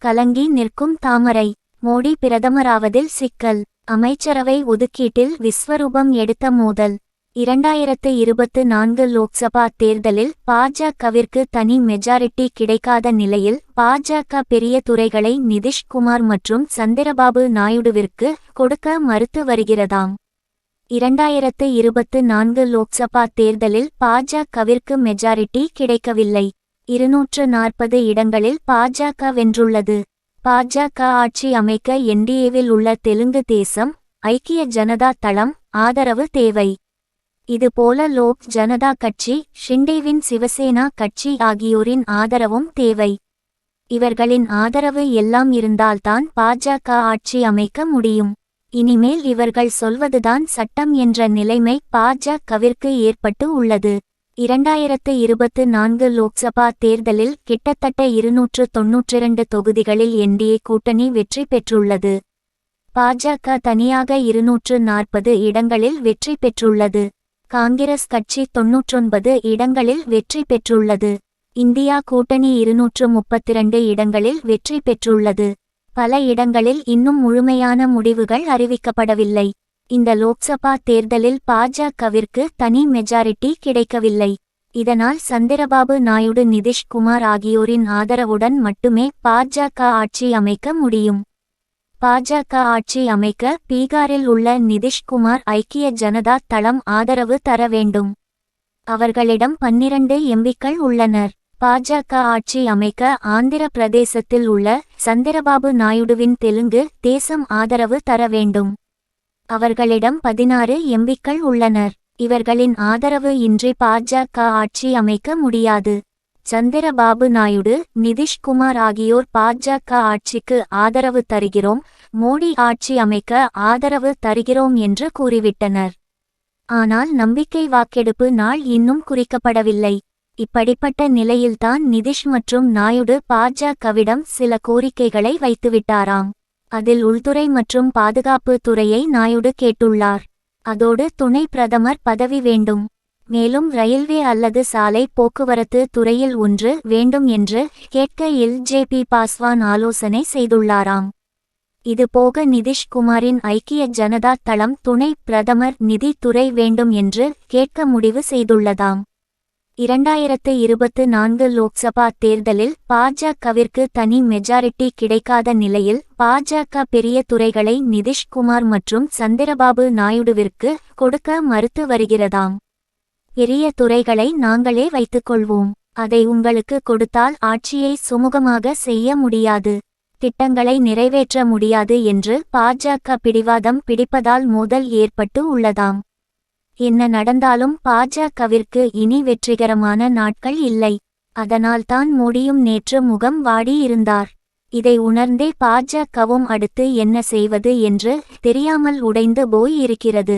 கலங்கி நிற்கும் தாமரை. மோடி பிரதமராவதில் சிக்கல். அமைச்சரவை ஒதுக்கீட்டில் விஸ்வரூபம் எடுத்த மோதல். 2024 லோக்சபா தேர்தலில் பாஜகவிற்கு தனி மெஜாரிட்டி கிடைக்காத நிலையில் பாஜக பெரிய துறைகளை நிதிஷ்குமார் மற்றும் சந்திரபாபு நாயுடுவிற்கு கொடுக்க மறுத்து வருகிறதாம். 2024 லோக்சபா தேர்தலில் பாஜகவிற்கு மெஜாரிட்டி கிடைக்கவில்லை. 240 இடங்களில் பாஜக வென்றுள்ளது. பாஜக ஆட்சி அமைக்க என்டிஏவில் உள்ள தெலுங்கு தேசம், ஐக்கிய ஜனதா தளம் ஆதரவு தேவை. இதுபோல லோக் ஜனதா கட்சி, ஷிண்டேவின் சிவசேனா கட்சி ஆகியோரின் ஆதரவும் தேவை. இவர்களின் ஆதரவு எல்லாம் இருந்தால்தான் பாஜக ஆட்சி அமைக்க முடியும். இனிமேல் இவர்கள் சொல்வதுதான் சட்டம் என்ற நிலைமை பாஜகவிற்கு ஏற்பட்டு உள்ளது. 2024 லோக்சபா தேர்தலில் கிட்டத்தட்ட 292 தொகுதிகளில் என்டிஏ கூட்டணி வெற்றி பெற்றுள்ளது. பாஜக தனியாக 240 இடங்களில் வெற்றி பெற்றுள்ளது. காங்கிரஸ் கட்சி 99 இடங்களில் வெற்றி பெற்றுள்ளது. இந்தியா கூட்டணி 232 இடங்களில் வெற்றி பெற்றுள்ளது. பல இடங்களில் இன்னும் முழுமையான முடிவுகள் அறிவிக்கப்படவில்லை. இந்த லோக்சபா தேர்தலில் பாஜகவிற்கு தனி மெஜாரிட்டி கிடைக்கவில்லை. இதனால் சந்திரபாபு நாயுடு, நிதிஷ்குமார் ஆகியோரின் ஆதரவுடன் மட்டுமே பாஜக ஆட்சி அமைக்க முடியும். பாஜக ஆட்சி அமைக்க பீகாரில் உள்ள நிதிஷ்குமார் ஐக்கிய ஜனதா தளம் ஆதரவு தர வேண்டும். அவர்களிடம் 12 எம்பிக்கள் உள்ளனர். பாஜக ஆட்சி அமைக்க ஆந்திர பிரதேசத்தில் உள்ள சந்திரபாபு நாயுடுவின் தெலுங்கு தேசம் ஆதரவு தர வேண்டும். அவர்களிடம் 16 எம்பிக்கள் உள்ளனர். இவர்களின் ஆதரவு இன்றி பாஜக ஆட்சி அமைக்க முடியாது. சந்திரபாபு நாயுடு, நிதிஷ்குமார் ஆகியோர் பாஜக ஆட்சிக்கு ஆதரவு தருகிறோம், மோடி ஆட்சி அமைக்க ஆதரவு தருகிறோம் என்று கூறிவிட்டனர். ஆனால் நம்பிக்கை வாக்கெடுப்பு நாள் இன்னும் குறிக்கப்படவில்லை. இப்படிப்பட்ட நிலையில்தான் நிதிஷ் மற்றும் நாயுடு பாஜகவிடம் சில கோரிக்கைகளை வைத்துவிட்டாராம். அதில் உள்துறை மற்றும் பாதுகாப்பு துறையை நாயுடு கேட்டுள்ளார். அதோடு துணை பிரதமர் பதவி வேண்டும். மேலும் ரயில்வே அல்லது சாலை போக்குவரத்து துறையில் ஒன்று வேண்டும் என்று கேட்க எல்.ஜே.பி. பாஸ்வான் ஆலோசனை செய்துள்ளாராம். இதுபோக நிதிஷ்குமாரின் ஐக்கிய ஜனதா தளம் துணை பிரதமர் நிதி துறை வேண்டும் என்று கேட்க முடிவு செய்துள்ளதாம். 2024 லோக்சபா தேர்தலில் பாஜகவிற்கு தனி மெஜாரிட்டி கிடைக்காத நிலையில் பாஜக பெரிய துறைகளை நிதிஷ்குமார் மற்றும் சந்திரபாபு நாயுடுவிற்கு கொடுக்க மறுத்து வருகிறதாம். பெரிய துறைகளை நாங்களே வைத்துக்கொள்வோம். அதை உங்களுக்கு கொடுத்தால் ஆட்சியை சுமூகமாக செய்ய முடியாது, திட்டங்களை நிறைவேற்ற முடியாது என்று பாஜக பிடிவாதம் பிடிப்பதால் மோதல் ஏற்பட்டு உள்ளதாம். என்ன நடந்தாலும் பாஜகவிற்கு இனி வெற்றிகரமான நாட்கள் இல்லை. அதனால்தான் மோடியும் நேற்று முகம் வாடி இருந்தார். இதை உணர்ந்தே பாஜகவும் அடுத்து என்ன செய்வது என்று தெரியாமல் உடைந்து போய் இருக்கிறது.